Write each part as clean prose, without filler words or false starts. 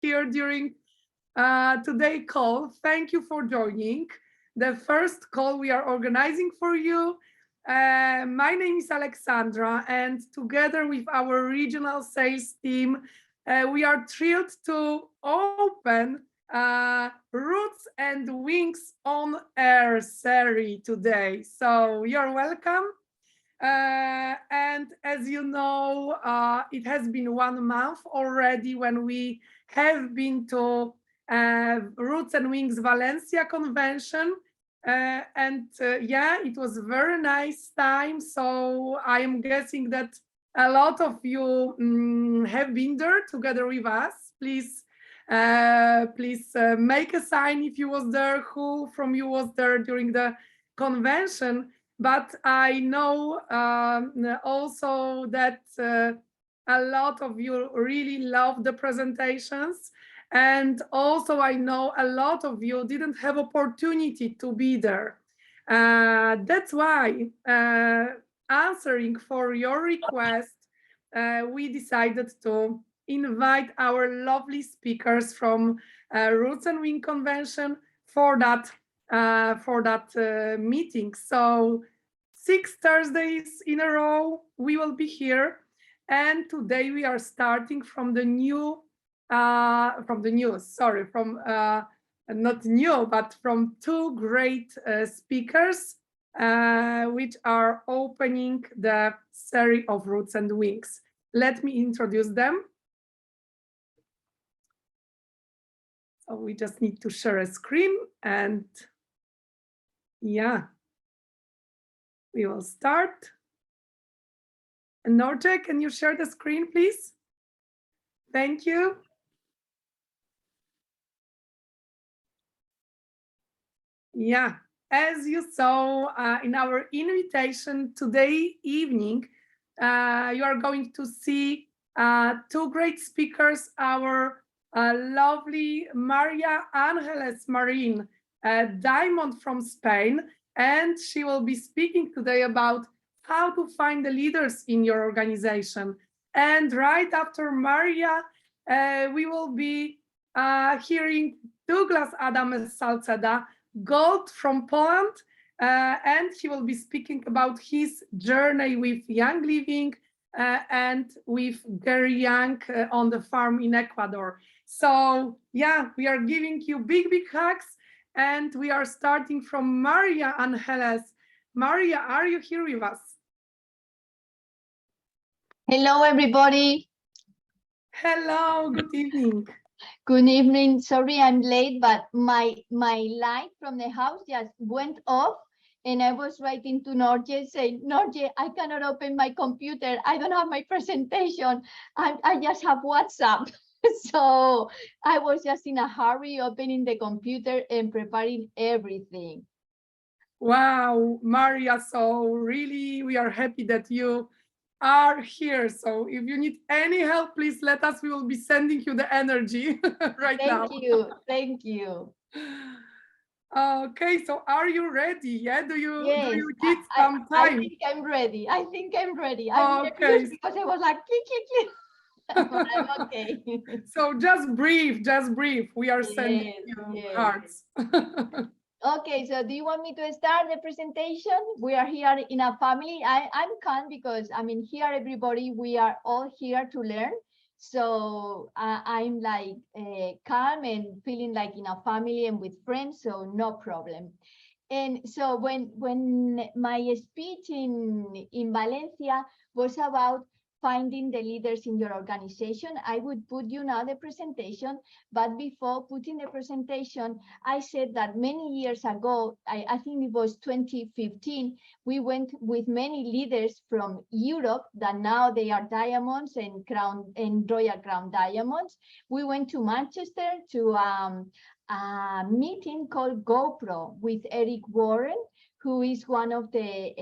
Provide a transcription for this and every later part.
here during today's call. Thank you for joining the first call we are organizing for you. My name is Alexandra, and together with our regional sales team, we are thrilled to open Roots and Wings on Air series today. So you're welcome. And as you know, it has been 1 month already when we have been to Roots and Wings Valencia convention. Yeah, it was a very nice time. So I am guessing that a lot of you have been there together with us. Please make a sign if you was there, who from you was there during the convention. But I know also that a lot of you really love the presentations. And also I know a lot of you didn't have opportunity to be there. That's why, answering for your request, we decided to invite our lovely speakers from Roots and Wing Convention for that meeting. So 6 Thursdays in a row we will be here, and today we are starting from the new not new, but from 2 great speakers which are opening the series of Roots and Wings. Let me introduce them. So we just need to share a screen, and yeah, we will start. And Norte, can you share the screen, please? Thank you. Yeah, as you saw in our invitation today evening, you are going to see 2 great speakers, our lovely Maria Angeles Marin, Diamond from Spain, and she will be speaking today about how to find the leaders in your organization. And right after Maria, we will be hearing Douglas Adames Salceda, Gold from Poland, and he will be speaking about his journey with Young Living and with Gary Young on the farm in Ecuador. So yeah, we are giving you big hugs, and we are starting from Maria Angeles. Maria, are you here with us? Hello, everybody. Hello, good evening. Good evening. Sorry I'm late, but my light from the house just went off, and I was writing to Norge saying, Norge, I cannot open my computer. I don't have my presentation. I just have WhatsApp. So I was just in a hurry opening the computer and preparing everything. Wow, Maria, so really we are happy that you are here. So if you need any help, please let us. We will be sending you the energy right now. Thank you. Okay, so are you ready? Yeah, do you need some time? I think I'm ready. I'm okay. Because I was like, click. But I'm okay. So just breathe. We are sending you hearts. Okay, so do you want me to start the presentation? We are here in a family. I'm calm because here everybody, we are all here to learn. So I'm like calm and feeling like in a family and with friends, so no problem. And so when my speech in Valencia was about finding the leaders in your organization, I would put you now the presentation. But before putting the presentation, I said that many years ago, I think it was 2015, we went with many leaders from Europe that now they are diamonds and Royal Crown diamonds. We went to Manchester to a meeting called GoPro with Eric Warren, who is one of the,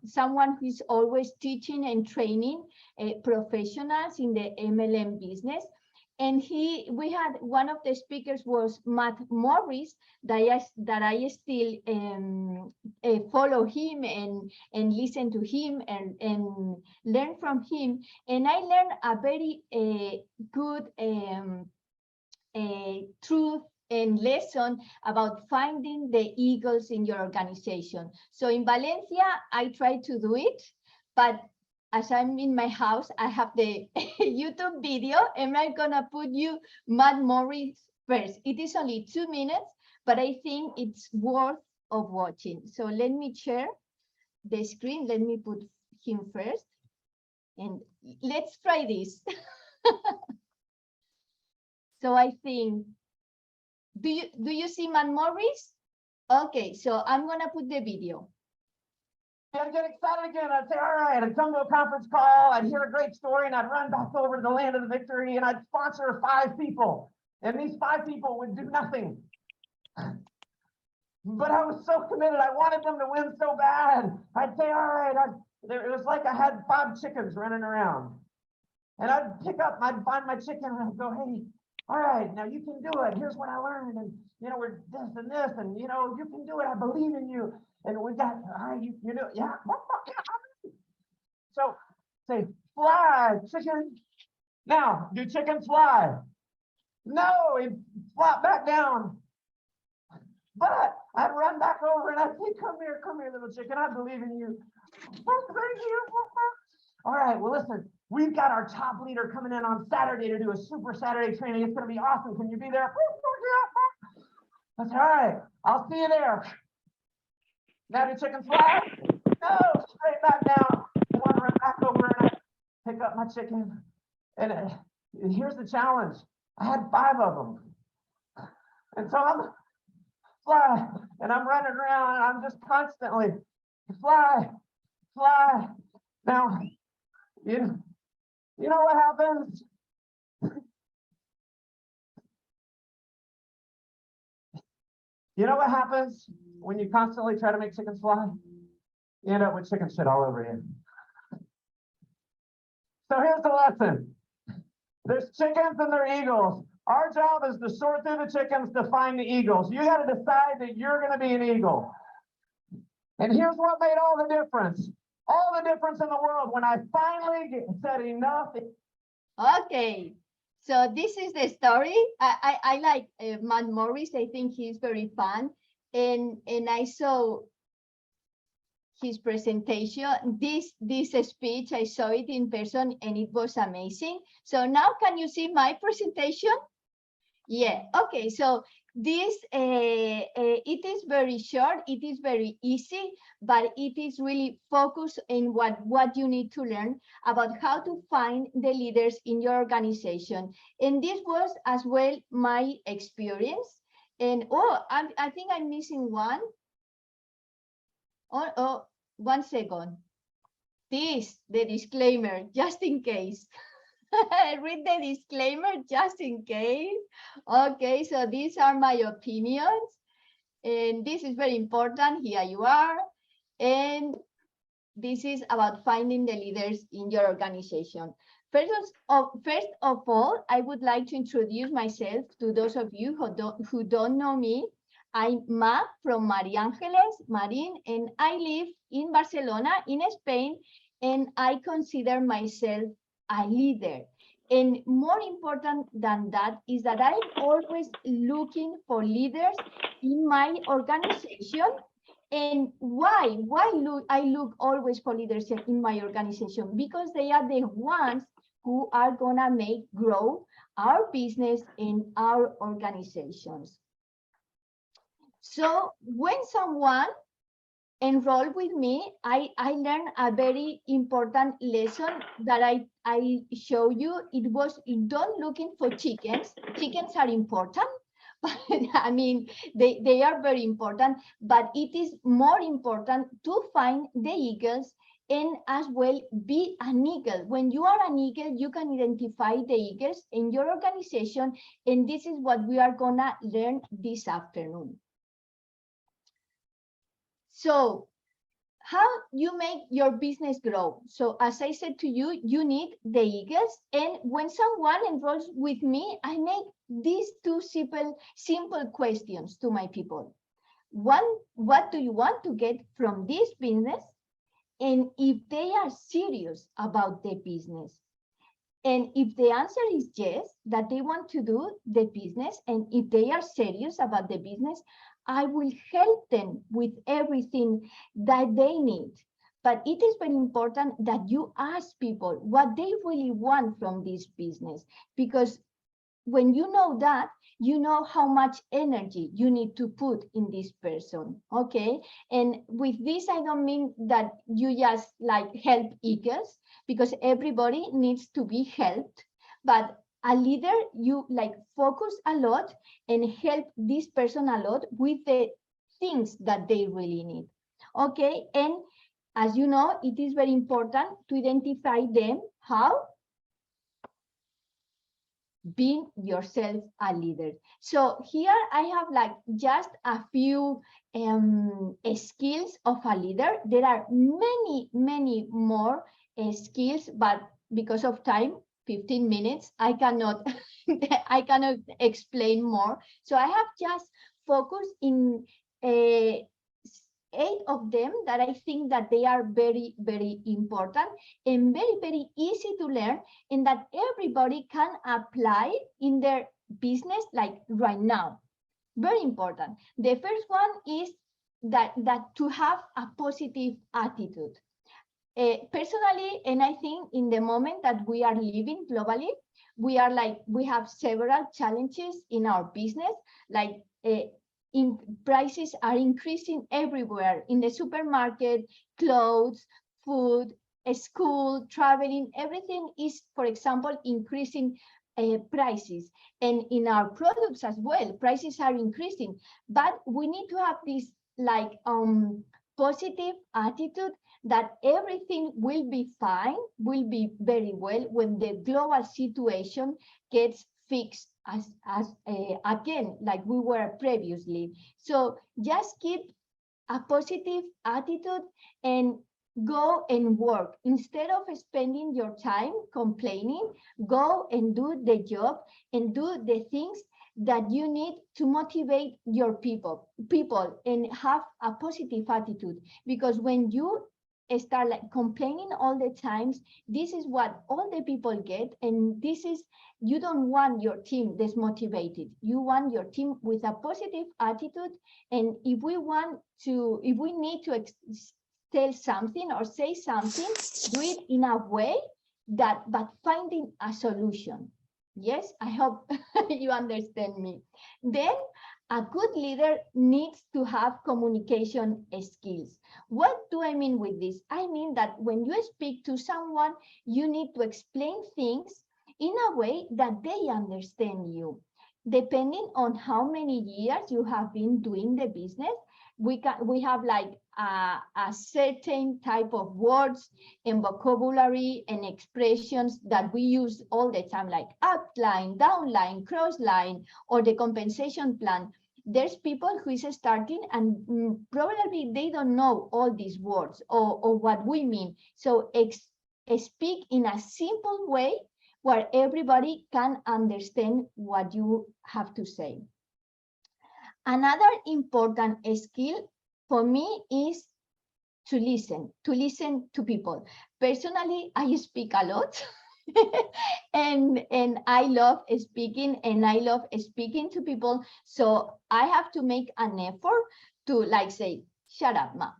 someone who is always teaching and training professionals in the MLM business. And we had one of the speakers was Matt Morris, that I still follow him and listen to him and learn from him. And I learned a very good truth and lesson about finding the eagles in your organization. So in Valencia, I try to do it, but as I'm in my house, I have the YouTube video, and I'm gonna put you Matt Morris first. It is only 2 minutes, but I think it's worth of watching. So let me share the screen. Let me put him first, and let's try this. So I think, do you see Matt Morris? Okay, so I'm gonna put the video. I'd get excited again. I'd say, all right, I'd come to a conference call, I'd hear a great story, and I'd run back over to the land of the victory, and I'd sponsor 5 people. And these 5 people would do nothing. But I was so committed. I wanted them to win so bad. I'd say, all right, it was like I had 5 chickens running around. And I'd find my chicken, and I'd go, hey, all right, now you can do it. Here's what I learned. And, we're this and this, and, you can do it. I believe in you. And we got, all right, you know, yeah. So say, fly, chicken. Now, do chickens fly? No, it flop back down. But I'd run back over and I'd say, come here, little chicken. I believe in you. All right, well, listen, we've got our top leader coming in on Saturday to do a Super Saturday training. It's going to be awesome. Can you be there? I said, all right, I'll see you there. Now do chickens fly? No, straight back down. I want to run back over and I pick up my chicken. And here's the challenge. I had 5 of them. And so I'm fly, and I'm running around, and I'm just constantly fly. Now, you know what happens? You know what happens when you constantly try to make chickens fly? You end up with chicken shit all over you. So here's the lesson. There's chickens and there are eagles. Our job is to sort through the chickens to find the eagles. You got to decide that you're going to be an eagle. And here's what made all the difference. All the difference in the world when I finally said enough. Okay. So this is the story. I like Matt Morris. I think he's very fun. And I saw his presentation, this speech, I saw it in person and it was amazing. So now can you see my presentation? Yeah, okay, so this, it is very short, it is very easy, but it is really focused in what you need to learn about how to find the leaders in your organization. And this was as well my experience. And I think I'm missing one. Oh, 1 second. The disclaimer, just in case. Read the disclaimer just in case. Okay, so these are my opinions. And this is very important. Here you are. And this is about finding the leaders in your organization. First of all, I would like to introduce myself to those of you who don't know me. I'm Ma from María Ángeles Marín, and I live in Barcelona, in Spain, and I consider myself a leader. And more important than that is that I'm always looking for leaders in my organization. And why I look always for leaders in my organization? Because they are the ones who are gonna make grow our business and our organizations. So when someone enrolled with me, I learned a very important lesson that I show you. It was, don't looking for chickens. Chickens are important, but I mean, they are very important, but it is more important to find the eagles and as well be an eagle. When you are an eagle, you can identify the eagles in your organization, and this is what we are gonna learn this afternoon. So how you make your business grow. So as I said to you, you need the eagles. And when someone enrolls with me, I make these two simple questions to my people. One, what do you want to get from this business? And if they are serious about the business. And if the answer is yes, that they want to do the business, and if they are serious about the business, I will help them with everything that they need. But it is very important that you ask people what they really want from this business, because when you know that, you know how much energy you need to put in this person, okay? And with this, I don't mean that you just like help eagles, because everybody needs to be helped. But a leader, you like focus a lot and help this person a lot with the things that they really need, okay? And as you know, it is very important to identify them. How? Being yourself a leader. So here I have like just a few skills of a leader. There are many more skills, but because of time, 15 minutes, I cannot I cannot explain more. So I have just focused in 8 of them that I think that they are very important and very easy to learn, and that everybody can apply in their business like right now. Very important. The first one is that to have a positive attitude. Personally, and I think in the moment that we are living globally, we have several challenges in our business, like prices are increasing everywhere, in the supermarket, clothes, food, school, traveling, everything is, for example, increasing prices. And in our products as well, prices are increasing. But we need to have this like positive attitude that everything will be fine, will be very well when the global situation gets fixed as again, like we were previously. So just keep a positive attitude and go and work. Instead of spending your time complaining, go and do the job and do the things that you need to motivate your people and have a positive attitude. Because when you start like complaining all the times, this is what all the people get, and this is, you don't want your team desmotivated. You want your team with a positive attitude. And if we need to tell something or say something, do it in a way that, but finding a solution. Yes, I hope you understand me. Then a good leader needs to have communication skills. What do I mean with this? I mean that when you speak to someone, you need to explain things in a way that they understand you. Depending on how many years you have been doing the business, we have like a certain type of words and vocabulary and expressions that we use all the time, like upline, downline, crossline, or the compensation plan. There's people who is starting and probably they don't know all these words or what we mean. So speak in a simple way where everybody can understand what you have to say. Another important skill for me is to listen to people. Personally, I speak a lot. and I love speaking, and I love speaking to people. So I have to make an effort to like say, shut up, ma.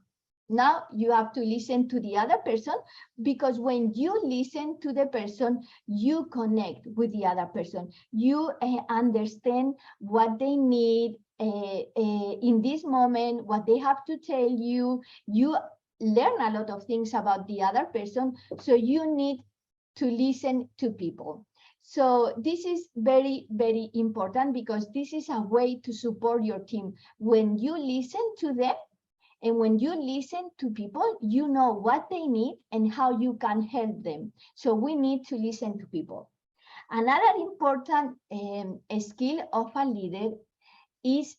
Now you have to listen to the other person, because when you listen to the person, you connect with the other person. You understand what they need in this moment, what they have to tell you. You learn a lot of things about the other person. So you need to listen to people. So this is very important, because this is a way to support your team. When you listen to them, and when you listen to people, you know what they need and how you can help them. So we need to listen to people. Another important skill of a leader is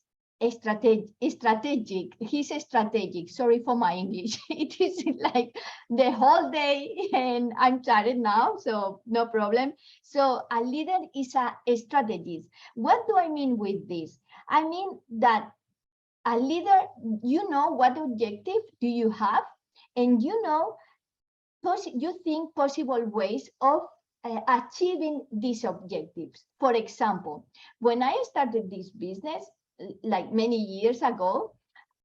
strategic. He's strategic. Sorry for my English. It is like the whole day and I'm tired now, so no problem. So a leader is a strategist. What do I mean with this? I mean that a leader, you know what objective do you have, and you know, you think possible ways of achieving these objectives. For example, when I started this business, like many years ago,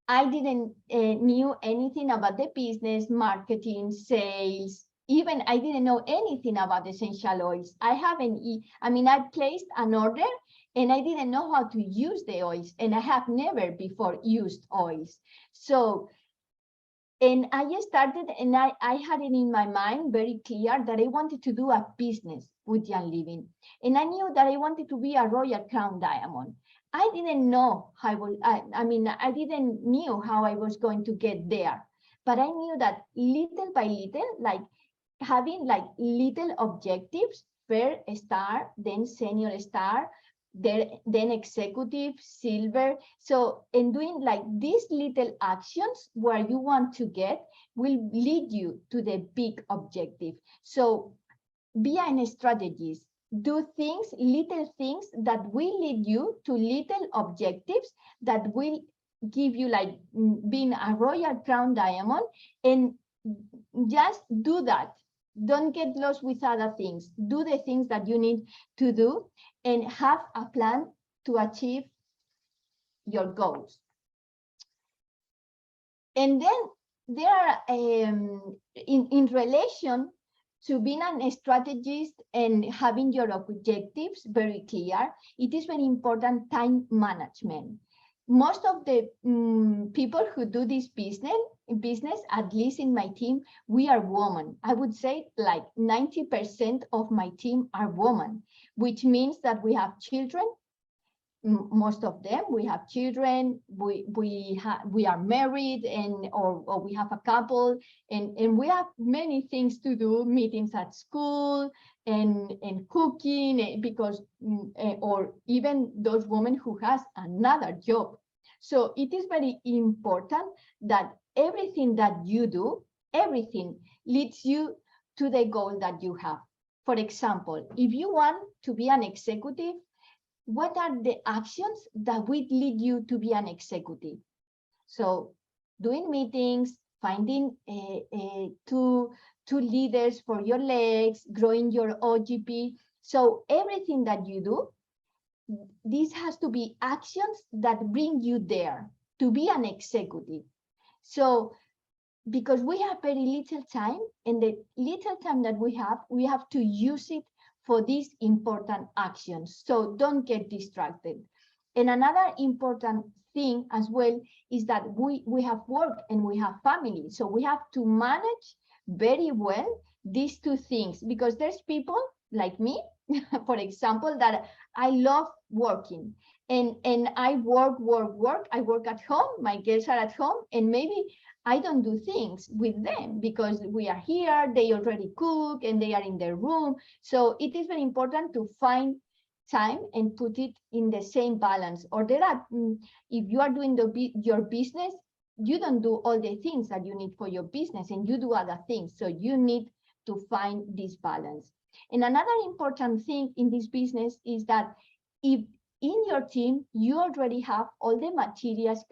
I didn't knew anything about the business, marketing, sales. Even I didn't know anything about essential oils. I placed an order and I didn't know how to use the oils, and I have never before used oils. So, and I started, and I had it in my mind very clear that I wanted to do a business with Young Living. And I knew that I wanted to be a Royal Crown Diamond. I didn't know how I didn't knew how I was going to get there, but I knew that little by little, like having like little objectives, first star, then senior star, then executive, silver. So in doing like these little actions where you want to get will lead you to the big objective. So be a strategist. Do things, little things that will lead you to little objectives that will give you like being a Royal Crown Diamond, and just do that. Don't get lost with other things. Do the things that you need to do and have a plan to achieve your goals. And then there are, in relation to being a strategist and having your objectives very clear, it is very important time management. Most of the people who do this business, at least in my team, we are women. I would say like 90% of my team are women, which means that we have children. Most of them, we have children, we are married, and or we have a couple, and we have many things to do, meetings at school and cooking, because or even those women who has another job. So it is very important that everything that you do, everything leads you to the goal that you have. For example, if you want to be an executive, what are the actions that will lead you to be an executive? So doing meetings, finding two leaders for your legs, growing your OGP. So everything that you do, this has to be actions that bring you there to be an executive. So because we have very little time, and the little time that we have to use it for these important actions. So don't get distracted. And another important thing as well is that we have work and we have family. So we have to manage very well these two things, because there's people like me, for example, that I love working, and I work. I work at home, my girls are at home, and maybe I don't do things with them because we are here, they already cook and they are in their room. So it is very important to find time and put it in the same balance. Or there are, if you are doing your business, you don't do all the things that you need for your business, and you do other things. So you need to find this balance. And another important thing in this business is that if in your team, you already have all the materials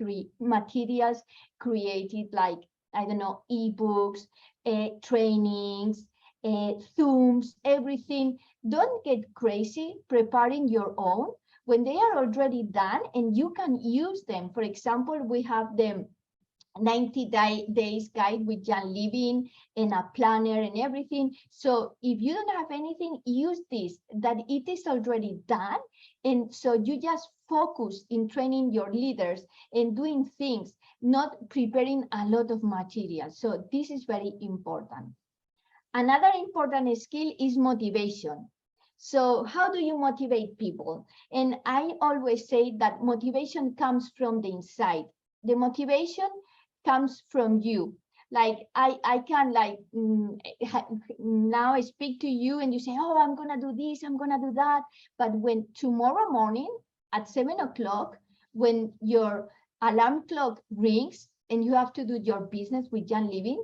created, like, I don't know, ebooks, trainings, Zooms, everything. Don't get crazy preparing your own when they are already done and you can use them. For example, we have the 90 days guide with Young Living and a planner and everything. So if you don't have anything, use this, that it is already done. And so you just focus in training your leaders and doing things, not preparing a lot of material. So this is very important. Another important skill is motivation. So how do you motivate people? And I always say that motivation comes from the inside. The motivation comes from you. Like I can like now I speak to you and you say, oh, I'm gonna do this, I'm gonna do that. But when tomorrow morning at 7 o'clock, when your alarm clock rings and you have to do your business with Jan Living,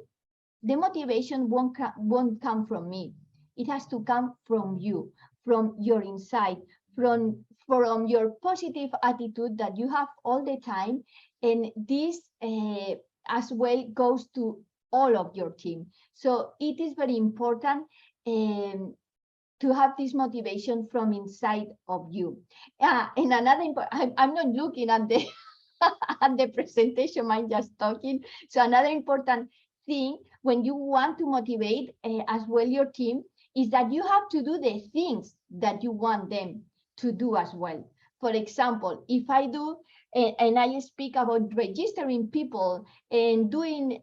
the motivation won't come from me. It has to come from you, from your inside, from your positive attitude that you have all the time. And this as well goes to all of your team. So it is very important to have this motivation from inside of you. And another important, I'm not looking at the at the presentation, I'm just talking. So another important thing when you want to motivate as well your team is that you have to do the things that you want them to do as well. For example, if I do and I speak about registering people and doing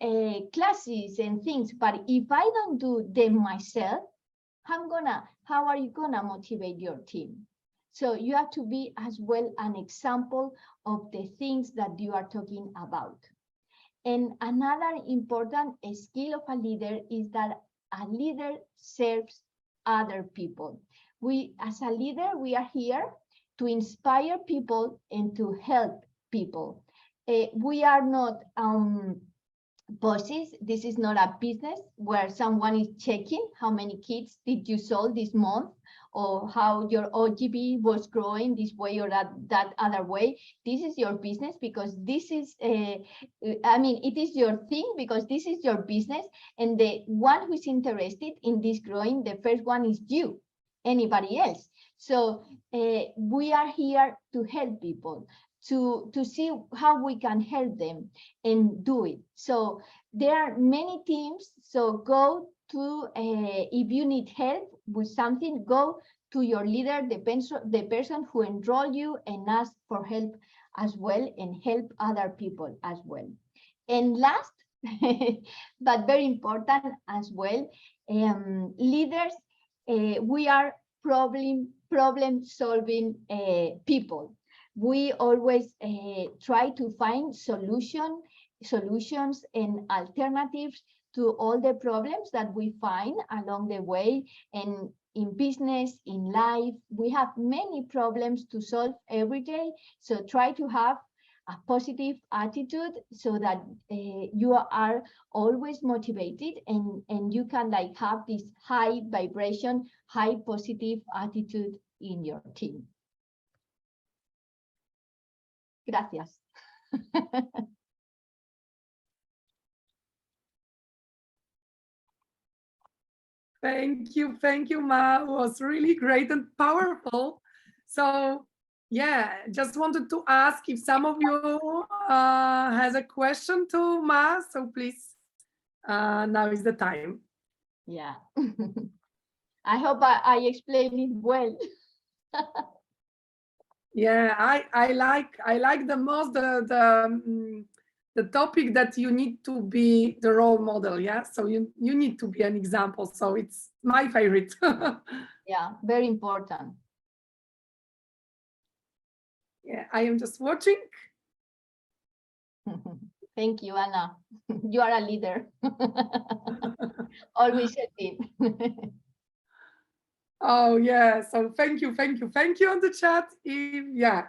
classes and things, but if I don't do them myself, how are you gonna motivate your team? So you have to be as well an example of the things that you are talking about. And another important skill of a leader is that a leader serves other people. We, as a leader, we are here to inspire people and to help people. We are not bosses. This is not a business where someone is checking how many kids did you sold this month, or how your OGB was growing this way or that other way. This is your business because this is, it is your thing because this is your business. And the one who is interested in this growing, the first one is you, anybody else. So we are here to help people, to see how we can help them and do it. So there are many teams. So go to, if you need help with something, go to your leader, the person who enrolled you, and ask for help as well, and help other people as well. And last, but very important as well, leaders, we are problem solving people. We always try to find solutions and alternatives to all the problems that we find along the way. And in business, in life, we have many problems to solve every day. So try to have a positive attitude so that you are always motivated, and you can like have this high vibration, high positive attitude in your team. Gracias. Thank you, Ma. It was really great and powerful. So, yeah, just wanted to ask if some of you has a question to Ma. So please, now is the time. Yeah. I hope I explained it well. Yeah, I like the most the topic that you need to be the role model. Yeah, so you need to be an example. So it's my favorite. Yeah, very important. Yeah, I am just watching. Thank you, Anna. You are a leader. Always a team. Oh yeah, so thank you on the chat.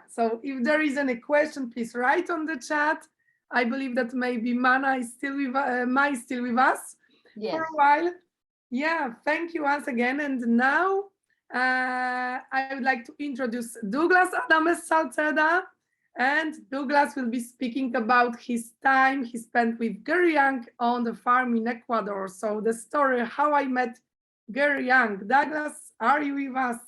So if there is any question, please write on the chat. I believe that maybe Mana is still with us for a while. Yeah, thank you once again. And now I would like to introduce Douglas Adames Salceda. And Douglas will be speaking about his time he spent with Gary Young on the farm in Ecuador. So the story how I met Gary Young. Douglas, are you with us?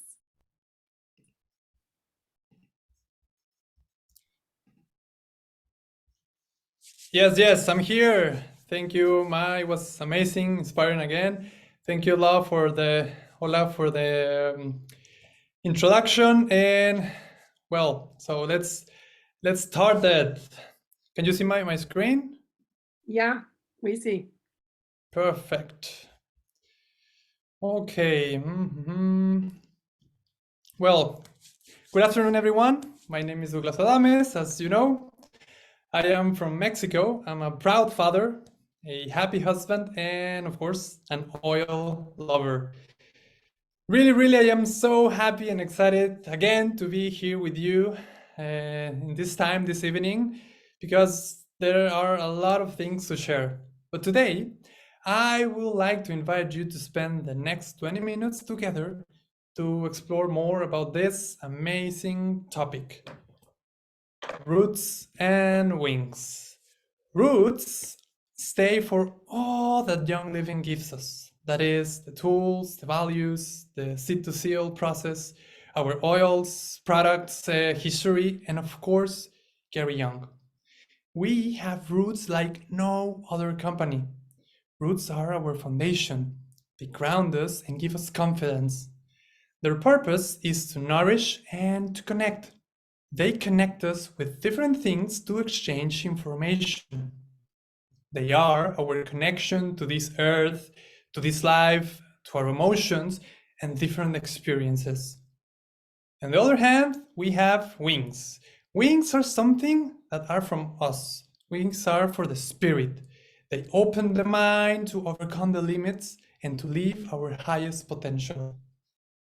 Yes, I'm here. Thank you, Ma. It was amazing, inspiring again. Thank you, Olaf, for the introduction. And well, so let's start that. Can you see my screen? Yeah, we see. Perfect. Okay. Well, good afternoon, everyone. My name is Douglas Adames, as you know. I am from Mexico. I'm a proud father, a happy husband, and of course, an oil lover. Really, I am so happy and excited again to be here with you in this time, this evening, because there are a lot of things to share. But today, I would like to invite you to spend the next 20 minutes together to explore more about this amazing topic: roots and wings. Roots stay for all that Young Living gives us. That is, the tools, the values, the seed to seal process, our oils, products, history, and of course, Gary Young. We have roots like no other company. Roots are our foundation. They ground us and give us confidence. Their purpose is to nourish and to connect. They connect us with different things to exchange information. They are our connection to this earth, to this life, to our emotions and different experiences. On the other hand, we have wings. Wings are something that are from us. Wings are for the spirit. They open the mind to overcome the limits and to live our highest potential.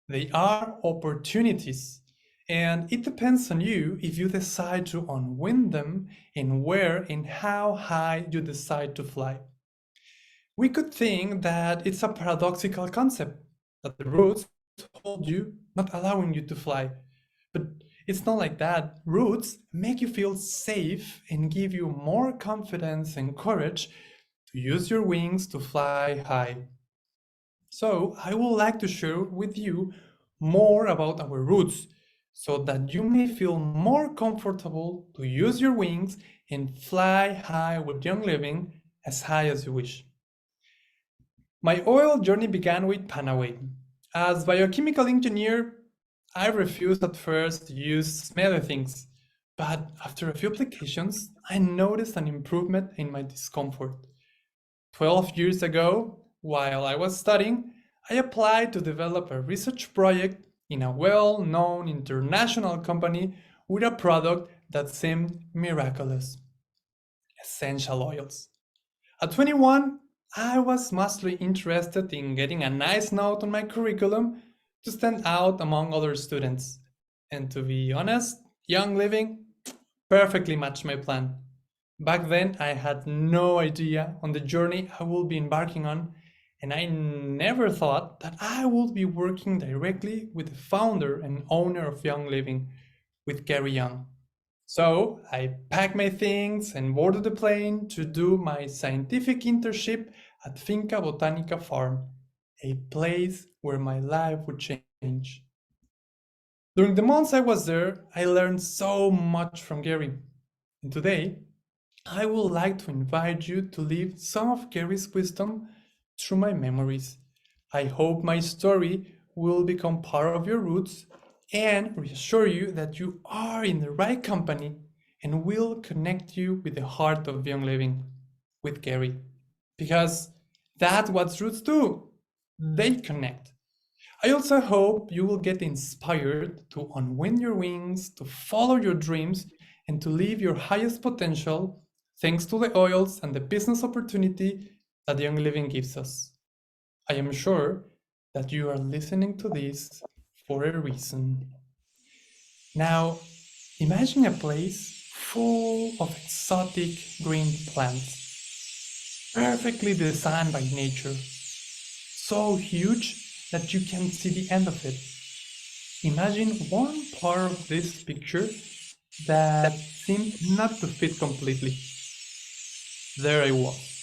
They are opportunities, and it depends on you if you decide to unwind them and where and how high you decide to fly. We could think that it's a paradoxical concept, that the roots hold you, not allowing you to fly. But it's not like that. Roots make you feel safe and give you more confidence and courage to use your wings to fly high. So I would like to share with you more about our roots so that you may feel more comfortable to use your wings and fly high with Young Living, as high as you wish. My oil journey began with Panaway. As biochemical engineer, I refused at first to use smelly things, but after a few applications, I noticed an improvement in my discomfort. 12 years ago, while I was studying, I applied to develop a research project in a well-known international company with a product that seemed miraculous: essential oils. At 21, I was mostly interested in getting a nice note on my curriculum to stand out among other students. And to be honest, Young Living perfectly matched my plan. Back then, I had no idea on the journey I would be embarking on, and I never thought that I would be working directly with the founder and owner of Young Living, with Gary Young. So I packed my things and boarded the plane to do my scientific internship at Finca Botanica Farm, a place where my life would change. During the months I was there, I learned so much from Gary. And today, I would like to invite you to live some of Gary's wisdom through my memories. I hope my story will become part of your roots and reassure you that you are in the right company and will connect you with the heart of Young Living, with Gary. Because that's what roots do. They connect. I also hope you will get inspired to unwind your wings, to follow your dreams, and to live your highest potential thanks to the oils and the business opportunity that Young Living gives us. I am sure that you are listening to this for a reason. Now, imagine a place full of exotic green plants, perfectly designed by nature, so huge that you can see the end of it. Imagine one part of this picture that seemed not to fit completely. There I was,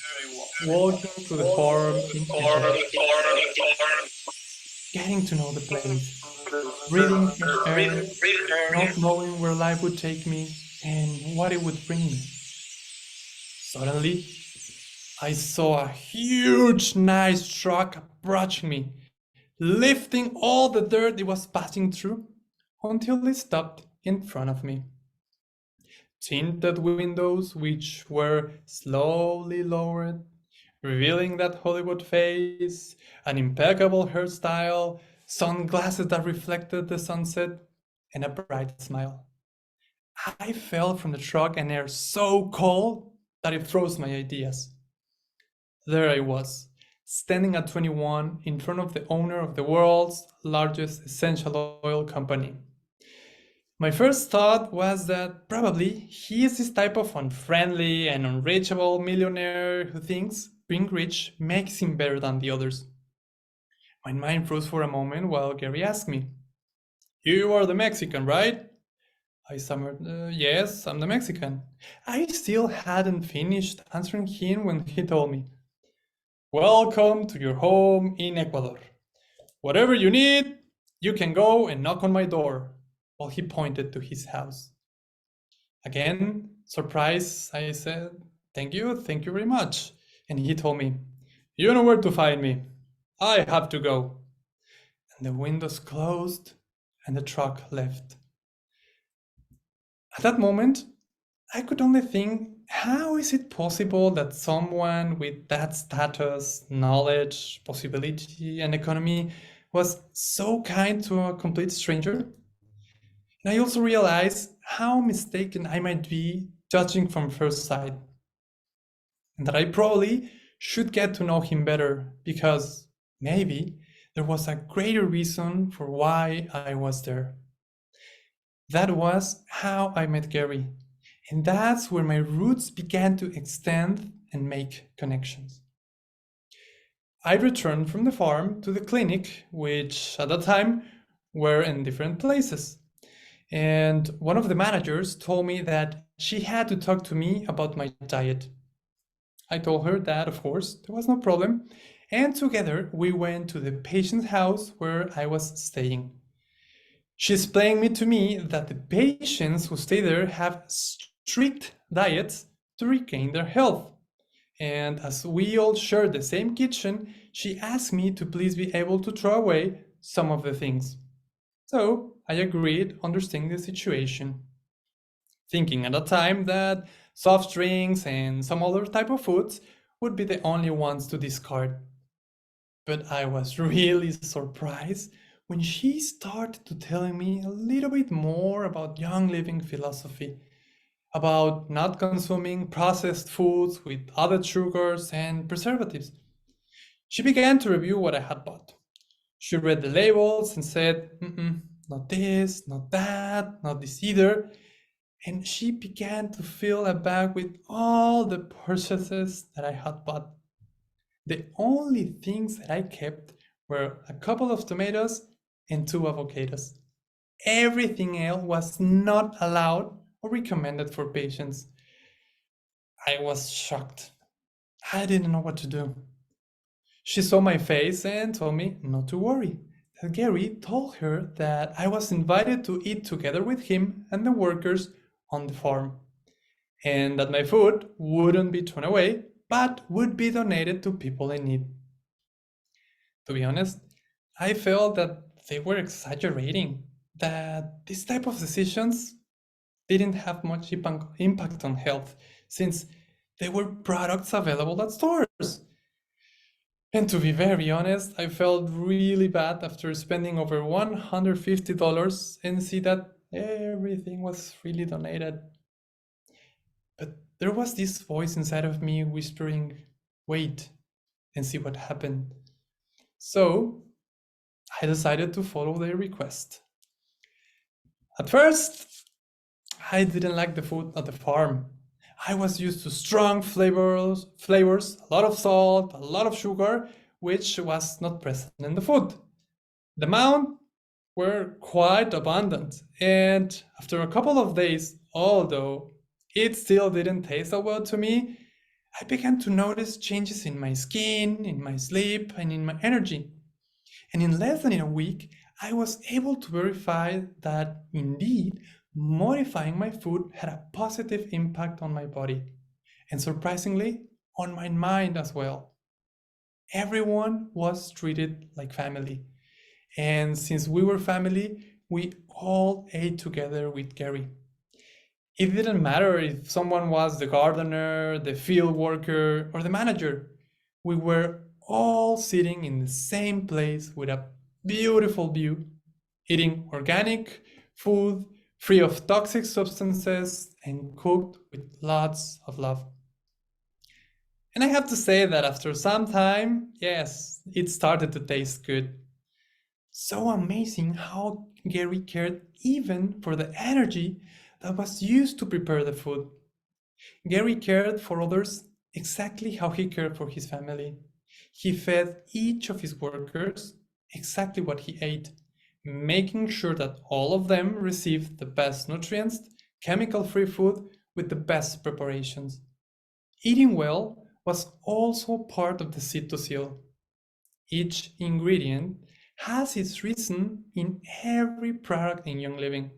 walking through the farm in getting to know the place, breathing fresh air, not knowing where life would take me and what it would bring me. Suddenly, I saw a huge, nice truck approaching me, lifting all the dirt it was passing through until it stopped in front of me. Tinted windows which were slowly lowered, revealing that Hollywood face, an impeccable hairstyle, sunglasses that reflected the sunset, and a bright smile. I fell from the truck and air so cold that it froze my ideas. There I was, standing at 21 in front of the owner of the world's largest essential oil company. My first thought was that probably he is this type of unfriendly and unreachable millionaire who thinks being rich makes him better than the others. My mind froze for a moment while Gary asked me, "You are the Mexican, right?" I stammered, "Yes, I'm the Mexican." I still hadn't finished answering him when he told me, "Welcome to your home in Ecuador. Whatever you need, you can go and knock on my door," while he pointed to his house. Again, surprised, I said, thank you very much." And he told me, "You know where to find me. I have to go." And the windows closed and the truck left. At that moment, I could only think, how is it possible that someone with that status, knowledge, possibility, and economy was so kind to a complete stranger? And I also realized how mistaken I might be judging from first sight, and that I probably should get to know him better, because maybe there was a greater reason for why I was there. That was how I met Gary, and that's where my roots began to extend and make connections. I returned from the farm to the clinic, which at that time were in different places. And one of the managers told me that she had to talk to me about my diet. I told her that, of course, there was no problem. And together we went to the patient's house where I was staying. She explained to me that the patients who stay there have strict diets to regain their health. And as we all shared the same kitchen, she asked me to please be able to throw away some of the things. So I agreed, understanding the situation, thinking at the time that soft drinks and some other type of foods would be the only ones to discard. But I was really surprised when she started to telling me a little bit more about young living philosophy, about not consuming processed foods with added sugars and preservatives. She began to review what I had bought. She read the labels and said, not this, not that, not this either. And she began to fill a bag with all the purchases that I had bought. The only things that I kept were a couple of tomatoes and 2 avocados. Everything else was not allowed or recommended for patients. I was shocked. I didn't know what to do. She saw my face and told me not to worry, that Gary told her that I was invited to eat together with him and the workers on the farm, and that my food wouldn't be thrown away, but would be donated to people in need. To be honest, I felt that they were exaggerating, that this type of decisions didn't have much impact on health, since they were products available at stores. And to be very honest, I felt really bad after spending over $150 and see that everything was really donated. But there was this voice inside of me whispering, wait and see what happened. So I decided to follow their request. At first, I didn't like the food at the farm. I was used to strong flavors, a lot of salt, a lot of sugar, which was not present in the food. The amount were quite abundant, and after a couple of days, although it still didn't taste so well to me, I began to notice changes in my skin, in my sleep, and in my energy. And in less than a week, I was able to verify that indeed modifying my food had a positive impact on my body, and surprisingly, on my mind as well. Everyone was treated like family. And since we were family, we all ate together with Gary. It didn't matter if someone was the gardener, the field worker, or the manager. We were all sitting in the same place with a beautiful view, eating organic food, free of toxic substances, and cooked with lots of love. And I have to say that after some time, yes, it started to taste good. So amazing how Gary cared even for the energy that was used to prepare the food. Gary cared for others exactly how he cared for his family. He fed each of his workers exactly what he ate, making sure that all of them received the best nutrients, chemical-free food with the best preparations. Eating well was also part of the seed to seal. Each ingredient has its reason in every product in Young Living.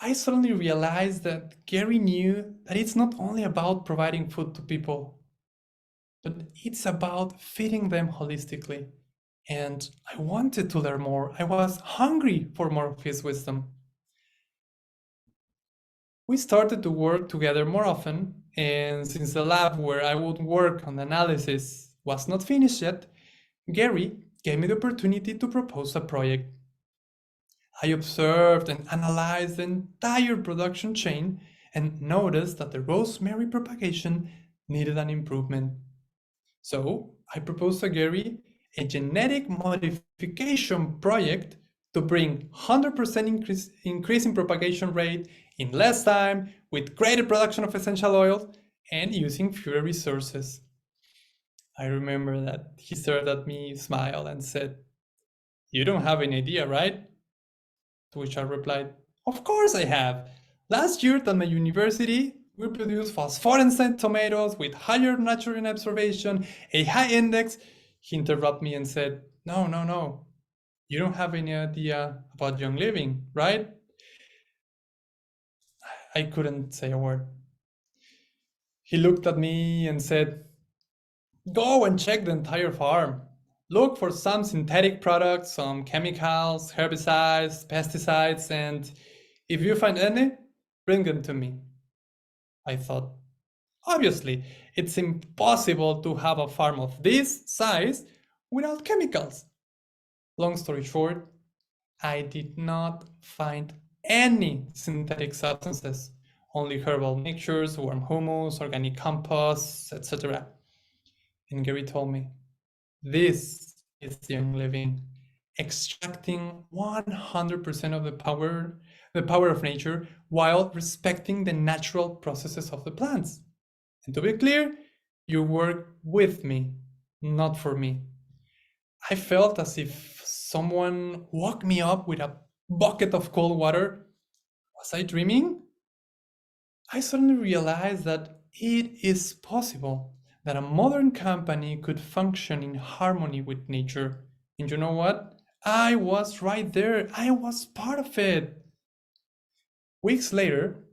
I suddenly realized that Gary knew that it's not only about providing food to people, but it's about feeding them holistically. And I wanted to learn more. I was hungry for more of his wisdom. We started to work together more often, and since the lab where I would work on the analysis was not finished yet, Gary gave me the opportunity to propose a project. I observed and analyzed the entire production chain and noticed that the rosemary propagation needed an improvement. So I proposed to Gary a genetic modification project to bring 100% increase in propagation rate in less time with greater production of essential oils and using fewer resources. I remember that he stared at me, smiled, and said, "You don't have any idea, right?" To which I replied, "Of course I have. Last year at my university, we produced phosphorescent tomatoes with higher nutrient absorption, a high index." He interrupted me and said, No. You don't have any idea about Young Living, right?" I couldn't say a word. He looked at me and said, "Go and check the entire farm. Look for some synthetic products, some chemicals, herbicides, pesticides, and if you find any, bring them to me." I thought, obviously, it's impossible to have a farm of this size without chemicals. Long story short, I did not find any synthetic substances, only herbal mixtures, warm humus, organic composts, etc. And Gary told me, this is Young Living, extracting 100% of the power of nature while respecting the natural processes of the plants. And to be clear, you work with me, not for me. I felt as if someone woke me up with a bucket of cold water. Was I dreaming? I suddenly realized that it is possible that a modern company could function in harmony with nature. And you know what? I was right there. I was part of it. Weeks later,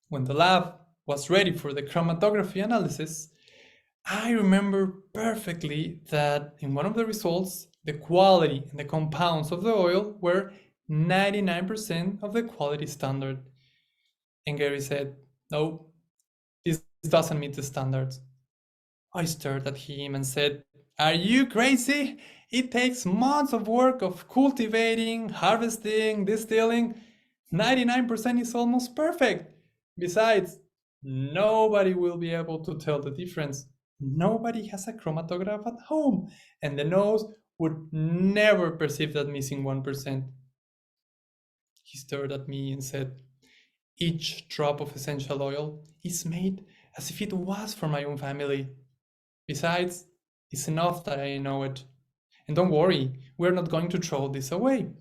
when the lab was ready for the chromatography analysis, I remember perfectly that in one of the results, the quality and the compounds of the oil were 99% of the quality standard. And Gary said, "No, this doesn't meet the standards." I stared at him and said, "Are you crazy? It takes months of work of cultivating, harvesting, distilling. 99% is almost perfect. Besides, nobody will be able to tell the difference. Nobody has a chromatograph at home, and the nose would never perceive that missing 1%. He stared at me and said, "Each drop of essential oil is made as if it was for my own family. Besides, it's enough that I know it. And don't worry, we're not going to throw this away.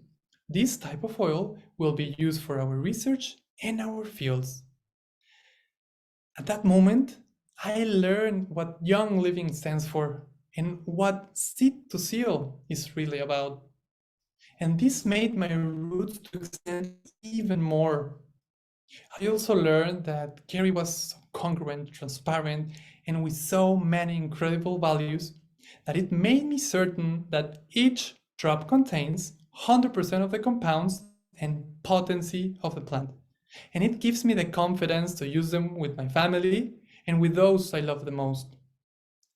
This type of oil will be used for our research and our fields." At that moment, I learned what Young Living stands for and what seed to seal is really about. And this made my roots to extend even more. I also learned that Gary was congruent, transparent, and with so many incredible values that it made me certain that each drop contains 100% of the compounds and potency of the plant. And it gives me the confidence to use them with my family and with those I love the most.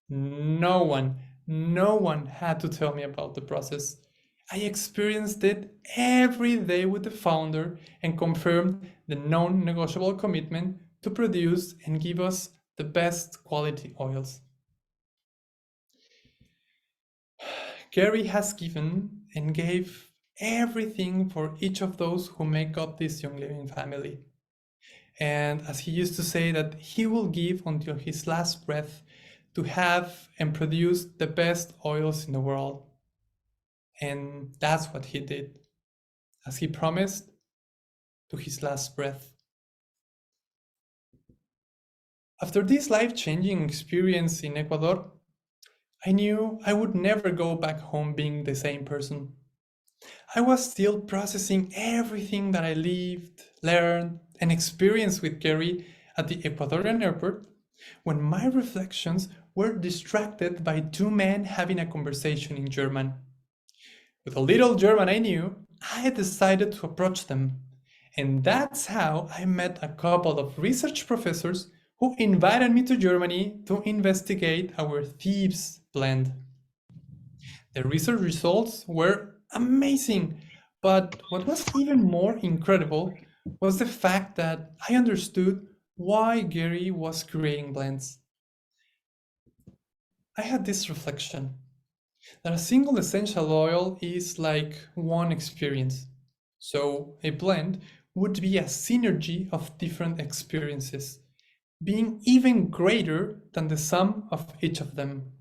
No one had to tell me about the process. I experienced it every day with the founder and confirmed the non-negotiable commitment to produce and give us the best quality oils. Gary has given and gave everything for each of those who make up this Young Living family. And as he used to say, that he will give until his last breath to have and produce the best oils in the world. And that's what he did, as he promised, to his last breath. After this life-changing experience in Ecuador, I knew I would never go back home being the same person. I was still processing everything that I lived, learned, and experienced with Gary at the Ecuadorian airport when my reflections were distracted by two men having a conversation in German. With a little German I knew, I decided to approach them. And that's how I met a couple of research professors who invited me to Germany to investigate our thieves blend. The research results were amazing, but what was even more incredible was the fact that I understood why Gary was creating blends. I had this reflection that a single essential oil is like one experience. So a blend would be a synergy of different experiences, being even greater than the sum of each of them.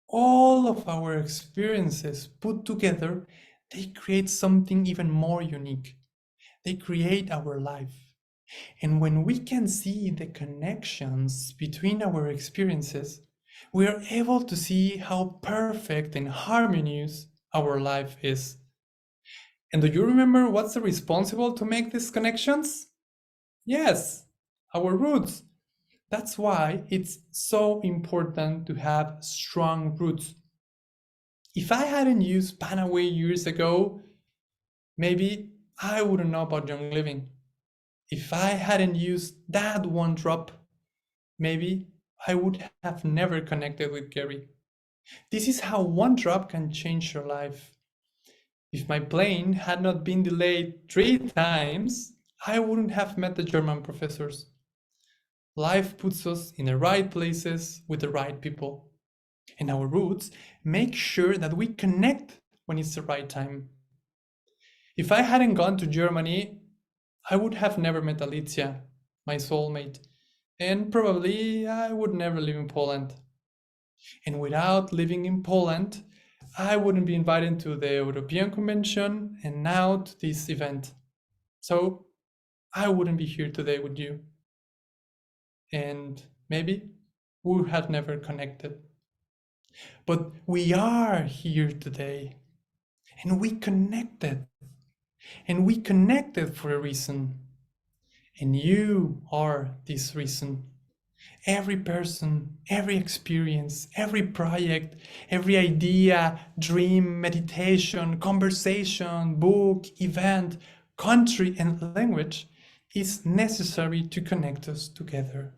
All of our experiences put together, they create something even more unique. They create our life. And when we can see the connections between our experiences, we are able to see how perfect and harmonious our life is. And do you remember what's responsible to make these connections? Yes, our roots. That's why it's so important to have strong roots. If I hadn't used Panaway years ago, maybe I wouldn't know about Young Living. If I hadn't used that one drop, maybe I would have never connected with Gary. This is how one drop can change your life. If my plane had not been delayed 3 times, I wouldn't have met the German professors. Life puts us in the right places with the right people. And our roots make sure that we connect when it's the right time. If I hadn't gone to Germany, I would have never met Alicia, my soulmate, and probably I would never live in Poland. And without living in Poland, I wouldn't be invited to the European Convention and now to this event. So I wouldn't be here today with you. And maybe we would have never connected. But we are here today, and we connected. And we connected for a reason. And you are this reason. Every person, every experience, every project, every idea, dream, meditation, conversation, book, event, country, and language is necessary to connect us together.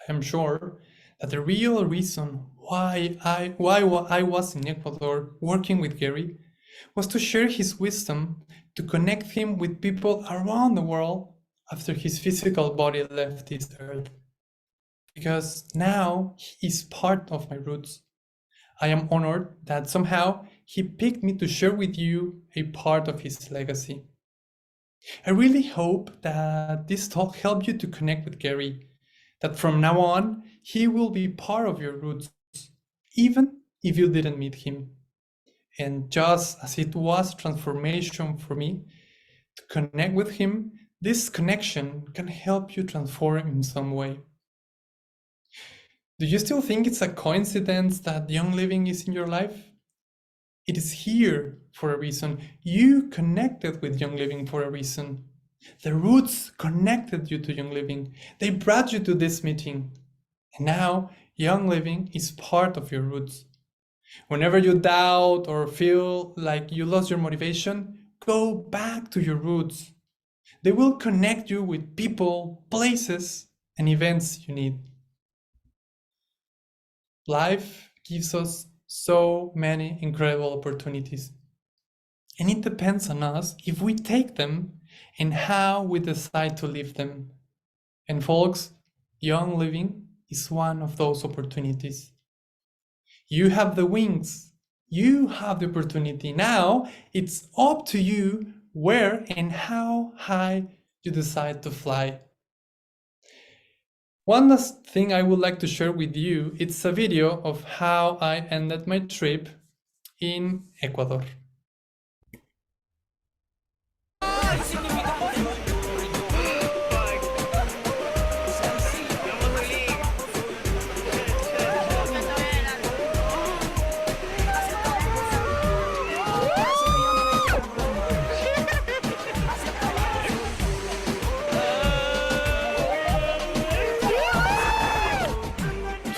I am sure that the real reason why I was in Ecuador working with Gary was to share his wisdom, to connect him with people around the world after his physical body left this earth. Because now he is part of my roots. I am honored that somehow he picked me to share with you a part of his legacy. I really hope that this talk helped you to connect with Gary, that from now on, he will be part of your roots, even if you didn't meet him. And just as it was transformation for me to connect with him, this connection can help you transform in some way. Do you still think it's a coincidence that Young Living is in your life? It is here for a reason. You connected with Young Living for a reason. The roots connected you to Young Living. They brought you to this meeting. And now Young Living is part of your roots. Whenever you doubt or feel like you lost your motivation, go back to your roots. They will connect you with people, places, and events you need. Life gives us so many incredible opportunities. And it depends on us if we take them and how we decide to live them. And folks, Young Living is one of those opportunities. You have the wings, You have the opportunity now. It's up to you where and how high you decide to fly. One last thing I would like to share with you, it's a video of how I ended my trip in Ecuador.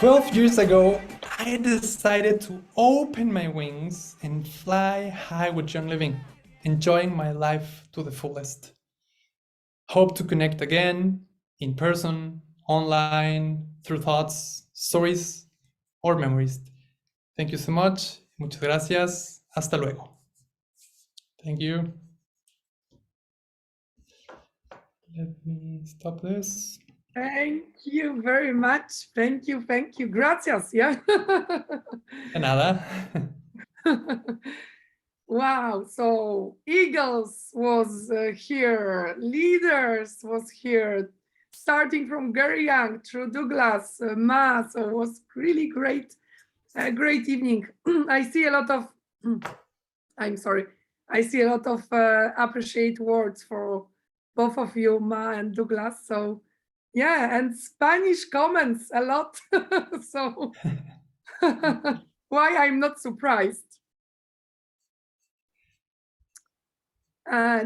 "12 years ago, I decided to open my wings and fly high with Young Living, enjoying my life to the fullest. Hope to connect again, in person, online, through thoughts, stories, or memories. Thank you so much. Muchas gracias. Hasta luego." Thank you. Let me stop this. Thank you very much. Thank you. Gracias. Yeah. De nada. Wow. So Eagles was here. Leaders was here. Starting from very young through Douglas, Ma. So it was really great. A great evening. I see a lot of. I'm sorry. I see a lot of appreciate words for both of you, Ma and Douglas. So. Yeah, and Spanish comments a lot. So why I'm not surprised.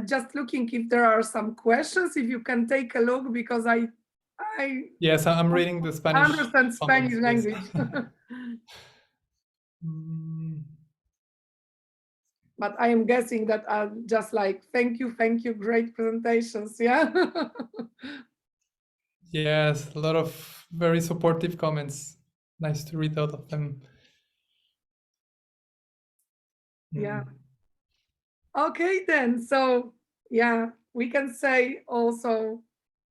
Just looking if there are some questions, if you can take a look, because I Yes, I'm reading the Spanish. understand Spanish comments, language. But I am guessing that just like, thank you, great presentations. Yeah. Yes, a lot of very supportive comments. Nice to read out of them. Yeah. Okay, then. So, yeah, we can say also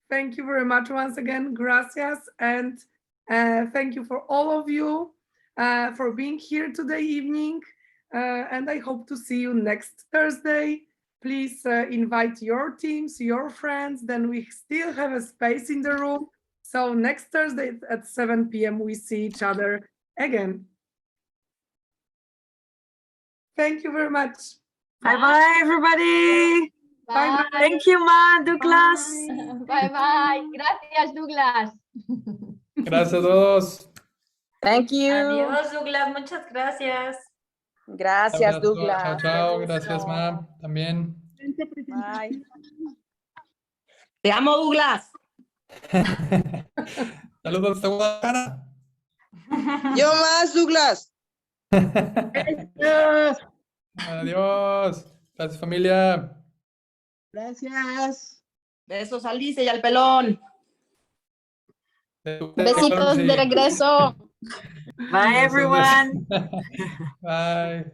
thank you very much once again. Gracias. And thank you for all of you for being here today evening. And I hope to see you next Thursday. Please invite your teams, your friends. Then we still have a space in the room. So next Thursday at 7 p.m. we see each other again. Thank you very much. Bye-bye, everybody. Bye. Thank you, Ma, Douglas. Bye. Gracias, Douglas. Gracias a todos. Thank you. Adiós, Douglas. Muchas gracias. Gracias, Abrazo. Douglas. Chao, chao. Gracias, Ma. También. Bye. Te amo, Douglas. Saludos a Guadalajara. Yo más, Douglas. Adiós. Gracias, familia. Gracias. Besos a Alice y al pelón. Besitos de regreso. Bye, everyone. Bye.